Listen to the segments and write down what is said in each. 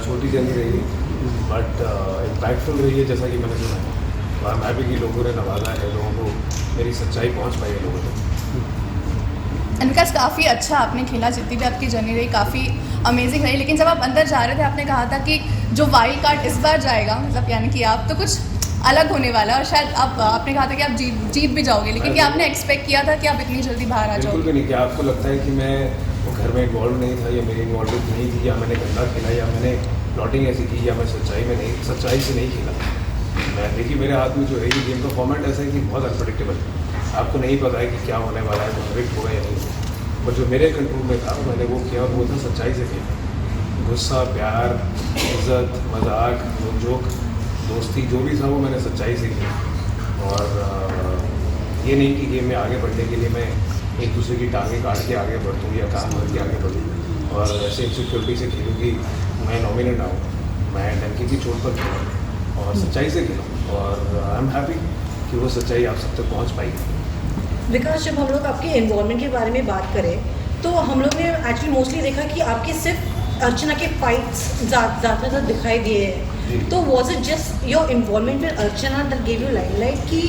छोटी जर्नी रही but impactful रही है जैसा कि मैंने सुना है। और मैं भी कि लोगों ने नवाजा है, लोगों को मेरी सच्चाई पहुंच पाई है लोगों तक। विकास काफ़ी अच्छा आपने खेला, जितनी भी आपकी जर्नी रही काफ़ी अमेजिंग रही, लेकिन जब आप अंदर जा रहे थे आपने कहा था कि जो वाइल्ड कार्ड इस बार जाएगा, मतलब यानी कि आप तो कुछ अलग होने वाला है और शायद आपने कहा था कि आप जीत भी जाओगे, लेकिन क्या आपने एक्सपेक्ट किया था कि आप इतनी जल्दी बाहर आ बिल्कुल जाओगे? भी नहीं। क्या आपको लगता है कि मैं वो घर में इन्वॉल्व नहीं था या मेरी इन्वॉल्वमेंट नहीं थी या मैंने गंदा खेला या मैंने प्लॉटिंग ऐसी की या मैं सच्चाई से नहीं खेला? मैं देखिए मेरे हाथ में जो है ये गेम का फॉर्मेट ऐसा है कि बहुत अनप्रडिक्टेबल है। आपको नहीं पता है कि क्या होने वाला है, कन्विक्ट होगा या नहीं। पर जो मेरे कंट्रोल में था मैंने वो किया और वो था सच्चाई से खेला। गुस्सा, प्यार, इज्जत, मजाक, नोक-झोंक, दोस्ती जो भी था वो मैंने सच्चाई से किया। और ये नहीं कि गेम में आगे बढ़ने के लिए मैं एक दूसरे की टांगें काट के आगे बढ़ूँ या काम करके आगे बढ़ूँ और ऐसे इनसिक्योरिटी से खेलूँ कि मैं नॉमिनेट आऊँ। मैं डंकी की चोट पर खेला और सच्चाई से खेला और आई एम हैप्पी कि वो सच्चाई आप सब तक पहुँच पाई। विकास, जब हम लोग आपके इन्वॉल्वमेंट के बारे में बात करें तो हम लोग ने एक्चुअली मोस्टली देखा कि आपके सिर्फ अर्चना के फाइट्स ज़्यादातर दिखाई दिए हैं। तो was it just your involvement with Archana that give you limelight कि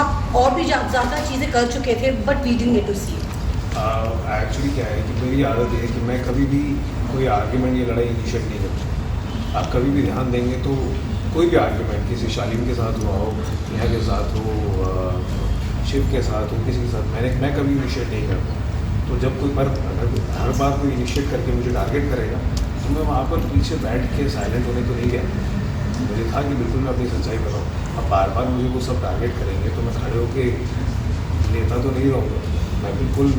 आप और भी ज़्यादा चीज़ें कर चुके थे but we didn't get to see? Actually क्या है कि मेरी आदत है कि मैं कभी भी कोई आर्ग्यूमेंट या लड़ाई इनिशिएट नहीं करता। आप कभी भी ध्यान देंगे तो कोई भी आर्ग्यूमेंट किसी शालीन के साथ हुआ हो, नेहा के साथ हो, शिव के साथ हो, किसी के साथ मैं कभी इनिशिएट नहीं करता। तो जब कोई पर अगर हर बार कोई इनिशिएट करके मुझे टारगेट करेगा तो मैं वहाँ पर पीछे बैठ के साइलेंट होने तो नहीं गया। मुझे था कि बिल्कुल मैं अपनी सच्चाई बताऊँ। अब बार बार मुझे वो सब टारगेट करेंगे तो मैं खड़े होकर लेता तो नहीं रहूँगा। मैं बिल्कुल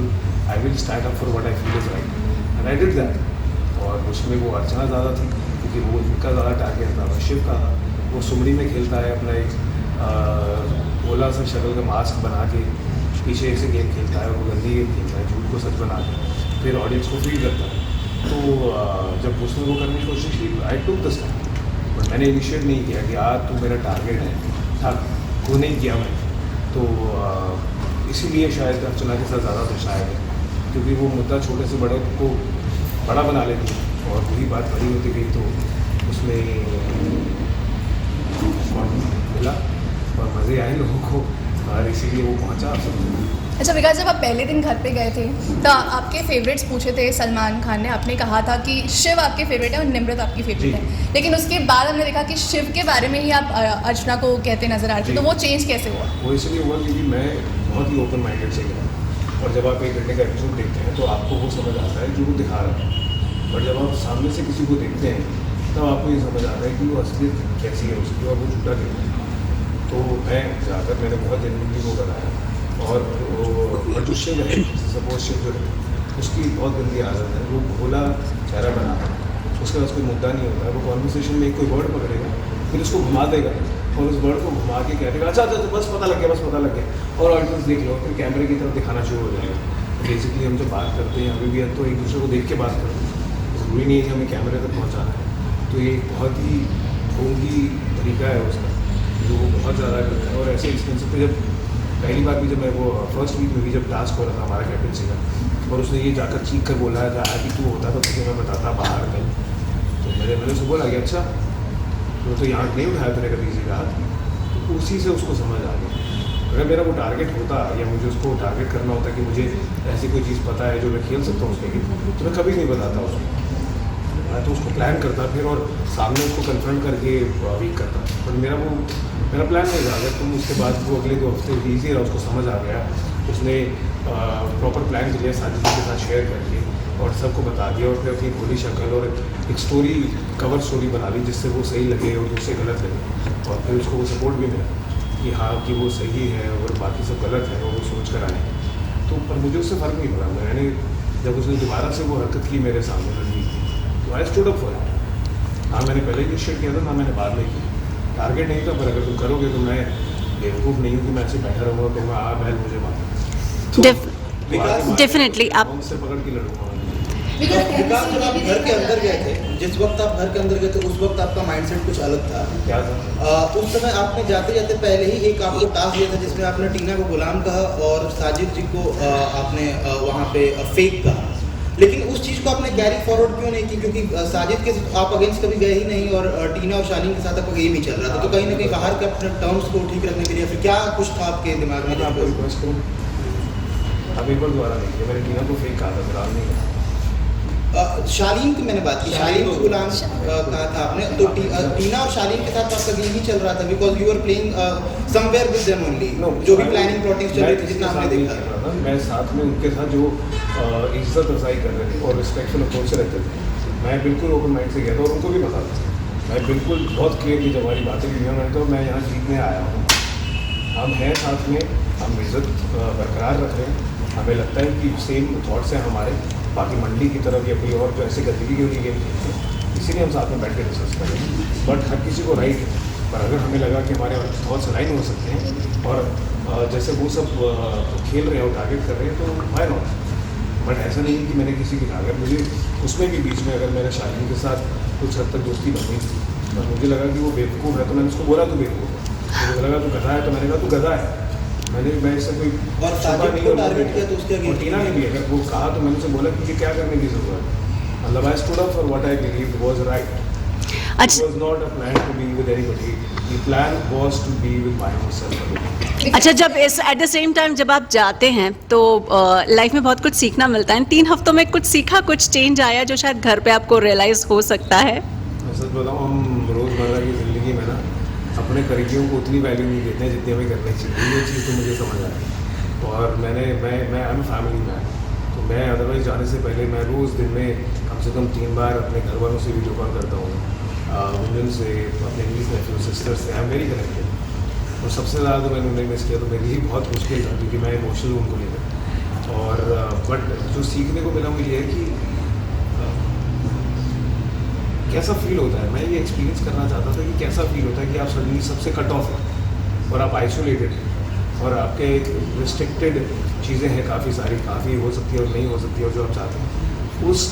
I will stand up for what I feel is right and I did that. और उसमें वो अर्चना ज़्यादा थी क्योंकि वो उनका ज़्यादा टारगेट था, शिव का था। वो सुमड़ी में खेलता है अपना एक ओला सा शक्ल का मास्क बना के पीछे ऐसे गेम खेलता है और वो गंदी गेम खेलता है, झूठ को सच बना के फिर ऑडियंस को फील करता है। तो जब उसने वो करने की कोशिश की आई टुक द स्टैंड, बट मैंने इनिशिएट नहीं किया कि आज तू मेरा टारगेट है था, वो नहीं किया मैंने। तो इसीलिए शायद अर्चना के साथ ज़्यादा शायद है क्योंकि वो मुद्दा छोटे से बड़े को बड़ा बना लेती है और वही बात बड़ी होती गई तो उसमें मिला और मज़े आए लोगों को और इसीलिए वो पहुंचा आप सब। अच्छा विकास, जब आप पहले दिन घर पे गए थे तो आपके फेवरेट्स पूछे थे सलमान खान ने, आपने कहा था कि शिव आपके फेवरेट है और निम्रत आपकी फेवरेट है, लेकिन उसके बाद हमने देखा कि शिव के बारे में ही आप अर्चना को कहते नजर आ रहे थे, तो वो चेंज कैसे हुआ? वो इसलिए हुआ क्योंकि मैं बहुत ही ओपन माइंडेड से गया और जब आप एक घंटे का एपिसोड देखते हैं तो आपको वो समझ आता है जो वो दिखा रहा है, और जब आप सामने से किसी को देखते हैं तब आपको ये समझ आता है कि वो असलियत कैसी है उसकी और वो झूठा कहता है। तो मैं जाकर मैंने बहुत जेन्युइनली वो बनाया और जो शिव है, सपोज शिव जो है उसकी बहुत गंदी आदत है, वो भोला चेहरा बनाता है, उसके पास कोई मुद्दा नहीं होता है। वो कॉन्वर्सेशन में कोई वर्ड पकड़ेगा फिर उसको घुमा देगा और उस वर्ड को घुमा के कह देगा अच्छा अच्छा बस पता लग गया और ऑडियंस देख लो, फिर कैमरे की तरफ दिखाना शुरू हो जाएगा। बेसिकली हम जब बात करते हैं अभी भी तो एक दूसरे को देख के बात करते हैं, ज़रूरी नहीं है कि हमें कैमरे तक पहुँचाना है। तो ये बहुत ही ढोंगी तरीका है उसका जो वो बहुत ज़्यादा करता है। और ऐसे इंस्टेंस पे जब पहली बार भी जब मैं वो फर्स्ट वीक में भी जब टास्क हो रहा था हमारा कैप्टनसी का और उसने ये जाकर चीख कर बोला था कि तू होता तो तुझे मैं बताता बाहर कल, तो मैंने उसको बोला कि अच्छा तो यहाँ नहीं उठाया मैंने कभी किसी का हाथ, तो उसी से उसको समझ आ गया। अगर मेरा वो टारगेट होता या मुझे उसको टारगेट करना होता कि मुझे ऐसी कोई चीज़ पता है जो मैं खेल सकता हूँ उसके लिए, तो मैं कभी नहीं बताता उसको। मैं तो उसको प्लान करता फिर और सामने उसको कन्फ्रंट करके वीक करता, बट मेरा प्लान नहीं था। अगर तुम उसके बाद वो अगले 2 हफ्ते ईजी रहा, उसको समझ आ गया, उसने प्रॉपर प्लान किया साजिद के साथ शेयर करके और सबको बता दिया और फिर अपनी भोली शक्ल और एक स्टोरी कवर स्टोरी बना ली जिससे वो सही लगे और दूसरे गलत लगे, और फिर उसको वो सपोर्ट भी मिला कि हाँ कि वो सही है और बाकी सब गलत है और वो सोच कर आए। तो पर मुझे उससे फ़र्क नहीं पड़ा। मैंने जब उसने दोबारा से वो हरकत की मेरे सामने लगी तो I stood up for it. हाँ मैंने पहले इनिशिएट किया था ना, मैंने बाद में किया, टारगेट नहीं था, पर अगर तुम करोगे तो मैं बेवकूफ़ नहीं हूँ कि मैं ऐसे बैठा रहूँगा तो मैं बहल मुझे मार डेफिनेटली आप उनसे पकड़ के लड़ूंगा। विकास, जब आप घर के अंदर गए थे, जिस वक्त आप घर के अंदर गए थे उस वक्त आपका माइंडसेट कुछ अलग था। क्या था? उस समय आपने जाते जाते पहले ही एक आपको टास्क दिया था जिसमें आपने टीना को गुलाम कहा और साजिद जी को आपने वहाँ पे फेक कहा। लेकिन उस चीज़ को आपने कैरी फॉरवर्ड क्यों नहीं की? क्योंकि साजिद के आप अगेंस्ट कभी गए ही नहीं और टीना और शालीन के साथ आपका गेम ही चल रहा था, तो कहीं ना कहीं बाहर के अपने टर्म्स को ठीक रखने के लिए फिर क्या कुछ था आपके दिमाग में? मैं आपको रिक्वेस्ट करूँ, आप एक बार दोबारा देखिए, मैंने टीना को फेक कहा था, फिलहाल नहीं कहा। शालीन की मैंने बात की, शालीन को गुलाम कहा था आपने, तो टीना और शालीन के साथ आपका गेम ही चल रहा था, because you are playing somewhere with them only, जो भी प्लानिंग प्लॉटिंग चल रही थी जितना हमने देखा। मैं साथ में उनके साथ जो इज्जत अफजाई कर रहे थे और रिस्पेक्टफुल अप्रोच से रहते थे, मैं बिल्कुल ओपन माइंड से गया था और उनको भी पता था। मैं बिल्कुल बहुत क्लियरली जब हमारी बातें की मैं तो मैं यहाँ जीतने आया हूँ, हम हैं साथ में, हम इज्जत बरकरार रख रहे हैं, हमें लगता है कि सेम थॉट्स हैं हमारे, बाकी मंडी की तरफ या कोई और जो ऐसे गतिविधि की गेम खेलते हैं, इसीलिए हम साथ में बैठ के डिस्कस करें। बट हर किसी को राइट है, पर अगर हमें लगा कि हमारे थॉट्स अलाइन हो सकते हैं और जैसे वो सब खेल रहे हैं और टारगेट कर रहे हैं तो व्हाई नॉट। बट ऐसा नहीं है कि मैंने किसी की अगर मुझे उसमें भी बीच में अगर मैंने शालीन के साथ कुछ हद तक दोस्ती बनी थी और मुझे लगा कि वो बेवकूफ़ है तो मैंने उसको बोला तो बेवकूफ़ है, मुझे लगा तो गधा है तो मैंने कहा तू गधा है। मैं इससे कोई और साजिद को टारगेट किया तो उसके आगे टीना ने भी अगर वो कहा तो मैंने उसे बोला कि क्या करने की जरूरत है, मतलब I stood up for what I believe was right. It was not a plan to be with anybody. The plan was to be with my own self. अच्छा, जब एट द सेम टाइम जब आप जाते हैं तो life में बहुत कुछ सीखना मिलता है। 3 हफ्तों में कुछ सीखा, कुछ चेंज आया जो शायद घर पे आपको रियलाइज हो सकता है? मैं सच बताऊँ, हम रोज़मर्रा की ज़िंदगी में ना अपने करीबियों को उतनी वैल्यू नहीं देते हैं जितनी हमें करनी चाहिए। ये चीज़ तो मुझे समझ आई और मैं आई एम फैमिली मैन, तो मैं अदरवाइज़ जाने से पहले मैं रोज़ दिन में कम से कम 3 बार अपने घर वालों से वीडियो कॉल करता हूँ, वुमेन से, अपने नीस नेफ्यू सिस्टर से, आई एम वेरी कनेक्टेड। और सबसे ज़्यादा तो मैंने उन्हें मिस किया तो मेरे लिए बहुत मुश्किल था क्योंकि मैं इमोशनल उनको लेकर और बट जो सीखने को मिला मुझे ये है कि कैसा फील होता है। मैं ये एक्सपीरियंस करना चाहता था कि कैसा फील होता है कि आप सडनली सबसे कट ऑफ हैं और आप आइसोलेटेड हैं और आपके एक रिस्ट्रिक्टेड चीज़ें हैं काफ़ी हो सकती है और नहीं हो सकती है और जो आप चाहते हैं उस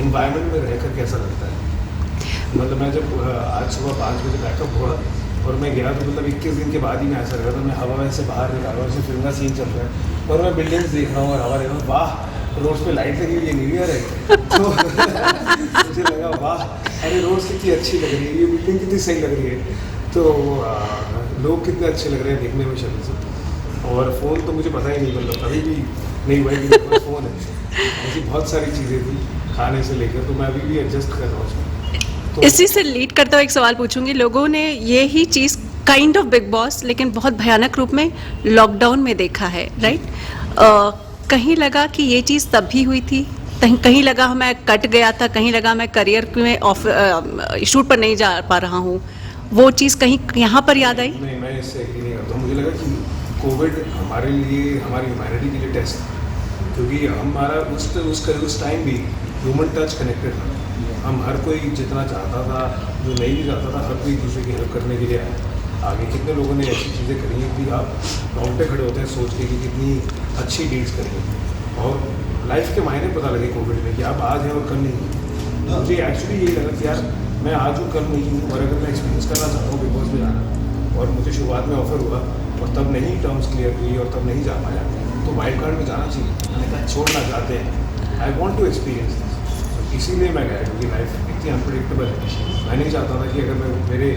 इन्वायरमेंट में रहकर कैसा लगता है। मतलब मैं जब आज सुबह 5 बजे बैकअप हुआ और मैं गया तो मतलब 21 दिन के बाद ही मैं ऐसा लगा था मैं हवा में से बाहर निकाल रहा हूँ, जैसे फिल्म का सीन चल रहा है और मैं बिल्डिंग्स देख रहा हूँ और हवा दे रहा हूँ, वाह रोड्स पे लाइट लगी हुई है, न्यू ईयर है तो मुझे लगा वाह अरे रोड्स कितनी अच्छी लग रही है, ये बिल्डिंग कितनी सही लग रही है, तो लोग कितने अच्छे लग रहे हैं देखने में शक्ल से। और फ़ोन तो मुझे पता ही नहीं, मतलब कभी भी नहीं हुआ कि मेरे पास फ़ोन है। ऐसी बहुत सारी चीज़ें थी खाने से लेकर, तो मैं अभी भी एडजस्ट कर रहा हूँ उसमें। तो इसी से लीड करता हुआ एक सवाल पूछूंगी, लोगों ने ये ही चीज़ काइंड ऑफ बिग बॉस लेकिन बहुत भयानक रूप में लॉकडाउन में देखा है, राइट? कहीं लगा कि ये चीज़ तब भी हुई थी, कहीं लगा मैं कट गया था, कहीं लगा मैं करियर में शूट पर नहीं जा पा रहा हूँ, वो चीज़ कहीं यहाँ पर याद आई? नहीं, मैं इससे एग्री नहीं करता हूँ। मुझे लगा कि कोविड हमारे लिए, हमारी ह्यूमैनिटी के लिए टेस्ट था, क्योंकि हमारा उस टाइम भी ह्यूमन टच कनेक्टेड था। हम हर कोई जितना चाहता था, जो नहीं भी चाहता था, हर कोई एक दूसरे की हेल्प करने के लिए आया। आगे कितने लोगों ने ऐसी चीज़ें करी हैं कि आप रोंगटे खड़े होते हैं सोच के कि कितनी अच्छी डील्स करी हैं और लाइफ के मायने पता लगे कोविड में कि आप आज हैं और कल नहीं। मुझे एक्चुअली यही लगा कि यार मैं आज हूँ कल नहीं हूँ, और अगर मैं एक्सपीरियंस करना चाहता हूँ बिग बॉस में जाना और मुझे शुरुआत में ऑफर हुआ और तब नहीं टर्म्स क्लियर हुई और तब नहीं जा पाया तो वाइल्ड कार्ड में जाना चाहिए। मैंने कहा छोड़ना चाहते हैं, I want to experience this, इसीलिए मैं गया क्योंकि लाइफ इतनी अनप्रडिक्टेबल है। मैं नहीं चाहता था कि अगर मैं मेरे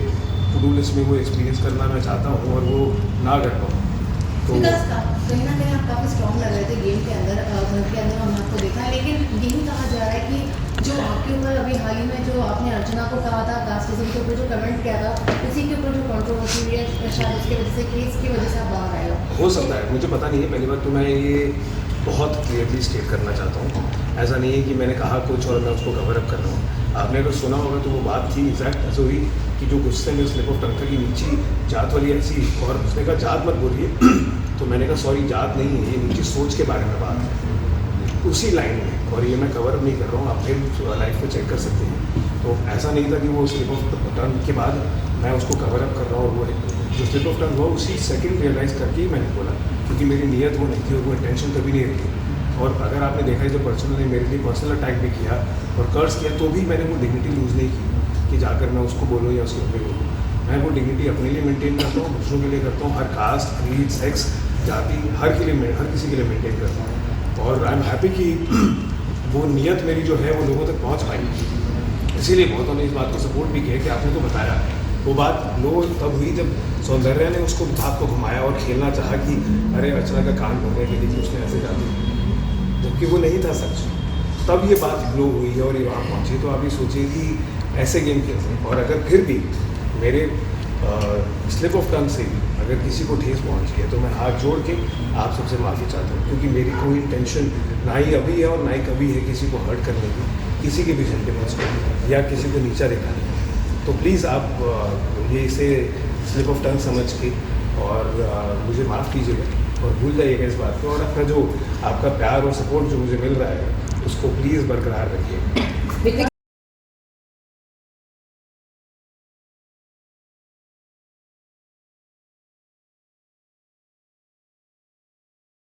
टू डू लिस्ट में वो एक्सपीरियंस करना मैं चाहता हूँ और वो ना कर पाऊँ तो कहीं ना कहीं आप काफ़ी स्ट्रॉन्ग लग रहे थे गेम के अंदर, घर के अंदर हमने आपको देखा है, लेकिन यही कहा जा रहा है कि जो आपके ऊपर अभी हाल ही में जो आपने अर्चना को कहा था कास्टिज्म के ऊपर जो कमेंट किया था, उसी के ऊपर जो कंट्रोवर्सी हुई है शायद उसकी वजह से, केस की वजह से आप बाहर आए हो सकता है, मुझे पता नहीं है। पहली बात तो मैं ये बहुत क्लियरली स्टेट करना चाहता हूँ, ऐसा नहीं है कि मैंने कहा कुछ और मैं उसको कवर अप कर रहा हूँ। आपने अगर सुना होगा तो वो बात थी एग्जैक्ट ऐसे हुई कि जो गुस्से में स्लिप ऑफ टंग था कि नीची जात वाली ऐसी, और उसने कहा जात मत बोलिए तो मैंने कहा सॉरी जात नहीं है, ये नीची सोच के बारे में बात है उसी लाइन में, और ये मैं कवर नहीं कर रहा हूँ, आप फिर लाइफ में चेक कर सकते हैं। तो ऐसा नहीं था कि वो स्लिप ऑफ टंग के बाद मैं उसको कवर अप कर रहा हूँ, और वो जो स्लिप ऑफ टंग हुआ उसी सेकंड रियलाइज़ करके ही मैंने बोला, क्योंकि मेरी नीयत वो नहीं थी और वो इंटेंशन कभी नहीं रही। और अगर आपने देखा है जब पर्सनल ने मेरे लिए पर्सनल अटैक भी किया और कर्ज किया तो भी मैंने वो डिग्निटी लूज़ नहीं की कि जाकर मैं उसको बोलूँ या उसके अपने बोलूँ। मैं वो डिग्निटी अपने लिए मेंटेन करता हूँ, दूसरों के लिए करता हूँ, हर कास्ट, क्रीड, सेक्स, जाति, हर किसी के लिए मेंटेन करता हूँ। और आई एम हैप्पी कि वो नीयत मेरी जो है वो लोगों तक पहुंच पाई। इसीलिए बहुतों ने इस बात को सपोर्ट भी किया कि आपने तो बताया। वो बात लोग तब हुई जब सौंदर्या ने उसको बात को घुमाया और खेलना चाहा कि अरे अर्चना का कान भरने के लिए उसने ऐसे जाती, जबकि वो नहीं था सच। तब ये बात ग्लो हुई है और ये वहाँ पहुँची। तो आप ये सोचिए कि ऐसे गेम खेलते हैं, और अगर फिर भी मेरे स्लिप ऑफ टंग से अगर किसी को ठेस पहुँची है तो मैं हाथ जोड़ के आप सबसे माफ़ी चाहता हूँ, क्योंकि मेरी कोई इंटेंशन ना ही अभी है और ना ही कभी है किसी को हर्ट करने की, किसी के भी सेंटिमेंट्स को या किसी को नीचा दिखाने की। तो प्लीज़ आप ये इसे स्लिप ऑफ टंग समझ के और मुझे माफ़ कीजिएगा और भूल जाइएगा इस बात को, और अपना जो आपका प्यार और सपोर्ट जो मुझे मिल रहा है उसको प्लीज़ बरकरार रखिएगा।